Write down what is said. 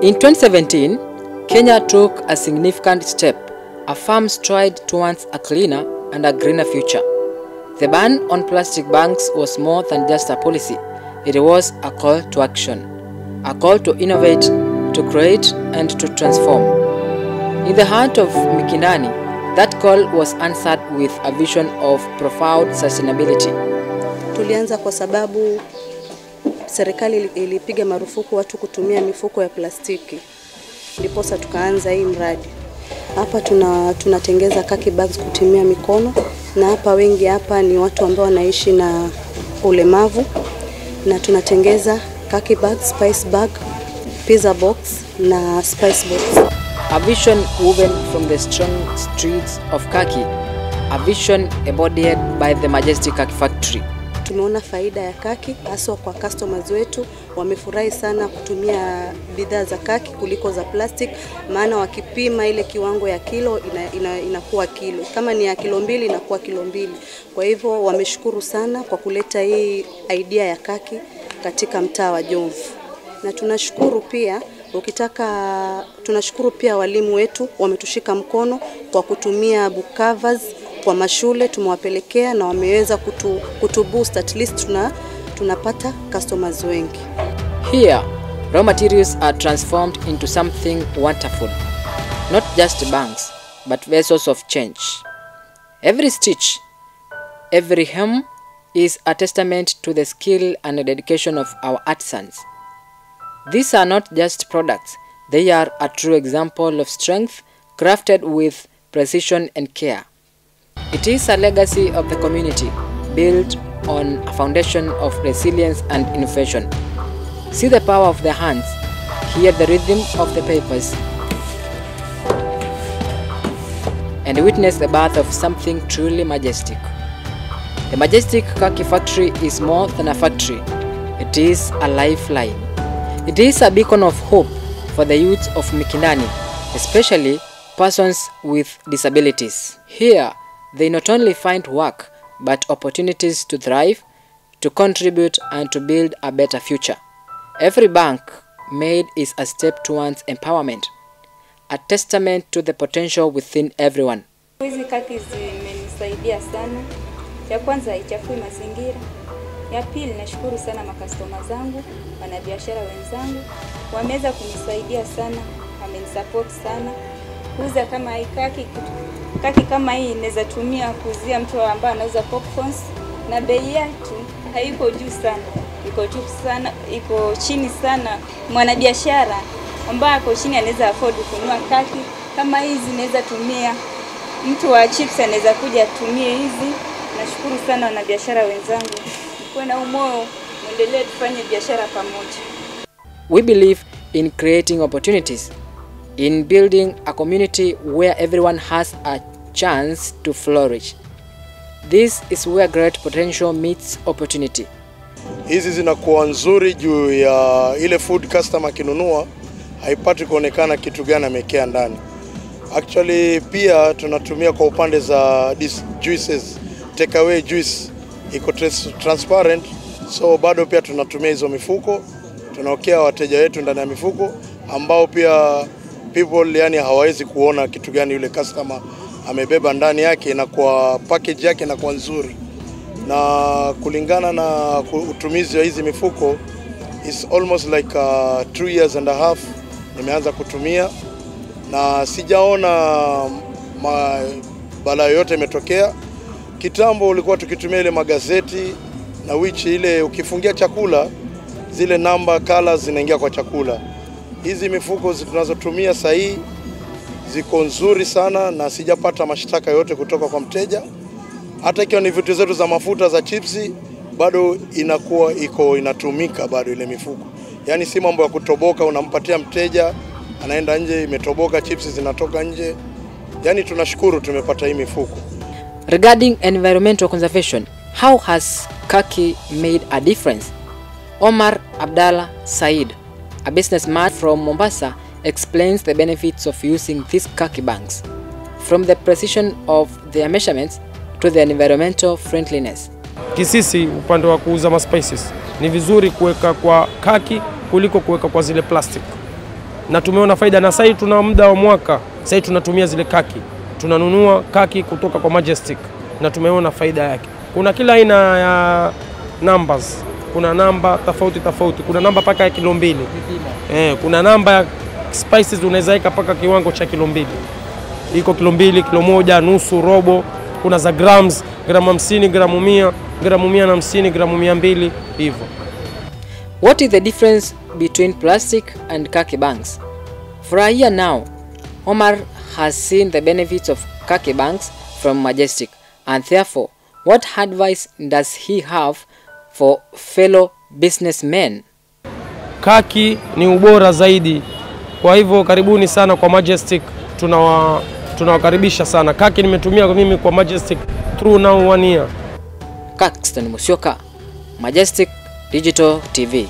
In 2017, Kenya took a significant step, a firm stride towards a cleaner and a greener future. The ban on plastic bags was more than just a policy. It was a call to action, a call to innovate, to create and to transform. In the heart of Mikindani, that call was answered with a vision of profound sustainability. Tulianza kwa sababu serikali ilipiga marufuku watu kutumia mifuko ya plastiki. Ndiposa tukaanza hii mradi. Hapa tunatengeza kaki bags kutumia mikono, na hapa wengi hapa ni watu ambao wanaishi na ulemavu, na tunatengeza kaki bags, spice bag, pizza box na spice box. A vision woven from the strong streets of Kaki, a vision embodied by the majestic Kaki factory. Tumeona faida ya kaki hasa kwa customers wetu, wamefurahi sana kutumia bidhaa za kaki kuliko za plastic, maana wakipima ile kiwango ya kilo inakuwa kilo. Kama ni ya kilo 2 inakuwa kilo 2. Kwa hivyo wameshukuru sana kwa kuleta hii idea ya kaki katika mtaa wa Jomvu. Na tunashukuru pia walimu wetu wametushika mkono kwa kutumia book covers kwa mashule, tumewapelekea na wameweza kutuboost, at least tunapata customers wengi. Here, raw materials are transformed into something wonderful. Not just bags, but vessels of change. Every stitch, every hem is a testament to the skill and dedication of our artisans. These are not just products, they are a true example of strength crafted with precision and care. It is a legacy of the community, built on a foundation of resilience and innovation. See the power of the hands, hear the rhythm of the papers, and witness the birth of something truly majestic. The majestic Kaki factory is more than a factory. It is a lifeline. It is a beacon of hope for the youth of Mikindani, especially persons with disabilities. Here, they not only find work, but opportunities to thrive, to contribute and to build a better future. Every bank made is a step towards empowerment, a testament to the potential within everyone. Hizi kaki zimenisaidia sana. Ya kwanza haichafui mazingira. Ya pili nashukuru sana makastoma zangu, wanabiashara wenzangu. Wameweza kunisaidia sana, wamenisupport sana. Kuuza kama hii kaki kama hii inaweza tumia kuuzia mtu ambaye anauza popcorns, na bei yake haiko juu sana. Iko chini sana. Mwanabiashara ambaye ako chini anaweza afford kununua kaki kama hizi, inaweza tumia mtu wa chips anaweza kuja tumie hizi. Nashukuru sana wanabiashara wenzangu. Kwa na umoyo muendelee tufanye biashara pamoja. We believe in creating opportunities, in building a community where everyone has a chance to flourish. This is where great potential meets opportunity. Hizi zinakuwa nzuri juu ya ile food customer kinunua haipati kuonekana kitu gani amekea ndani. Actually pia tunatumia kwa upande za juices, take away juice iko transparent, so bado pia tunatumia hizo mifuko, tunaokea wateja wetu ndani ya mifuko ambao pia people yani hawawezi kuona kitu gani yule customer amebeba ndani yake, na kwa package yake na kwa nzuri. Na kulingana na utumizi wa hizi mifuko is almost like 2 years and a half nimeanza kutumia, na sijaona balaa yote imetokea. Kitambo ulikuwa tukitumia ile magazeti na which ile ukifungia chakula zile number colors zinaingia kwa chakula. Hizi mifuko tunazotumia sasa hii ziko nzuri sana na sijapata mashtaka yote kutoka kwa mteja. Hata ikiwa ni vitu zetu za mafuta za chipsi bado inakuwa inatumika bado ile mifuko. Yaani si mambo ya kutoboka, unampatia mteja anaenda nje imetoboka, chipsi zinatoka nje. Yaani tunashukuru tumepata hii mifuko. Regarding environmental conservation, how has Kaki made a difference? Omar Abdallah Said, a businessman from Mombasa, explains the benefits of using these Kaki bags, from the precision of their measurements to the environmental friendliness. Kisisi upande wa kuuza spices ni vizuri kuweka kwa Kaki kuliko kuweka kwa zile plastic. na tumeona faida, na sasa tuna muda wa mwaka, sasa tunatumia zile kaki. Tunanunua kaki kutoka kwa Majestic na tumeona faida yake. Kuna kila aina ya numbers. Kuna namba tofauti, kuna namba paka ya kilo 2. Kuna namba ya spices unaweza weka paka kiwango cha kilo 2. Iko kilo 2, kilo 1, nusu, robo. Kuna za grams, gramu 50, gramu 100, gramu 150, gramu 200 hivyo. What is the difference between plastic and khaki bags? For a year now, Omar has seen the benefits of khaki bags from Majestic, and therefore, what advice does he have for fellow businessmen? Khaki ni ubora zaidi. Kwa hivyo karibuni sana kwa Majestic. Tunawakaribisha sana. Khaki nimetumia mimi kwa Majestic through now 1 year. Caxton Musyoka, Majestic Digital TV.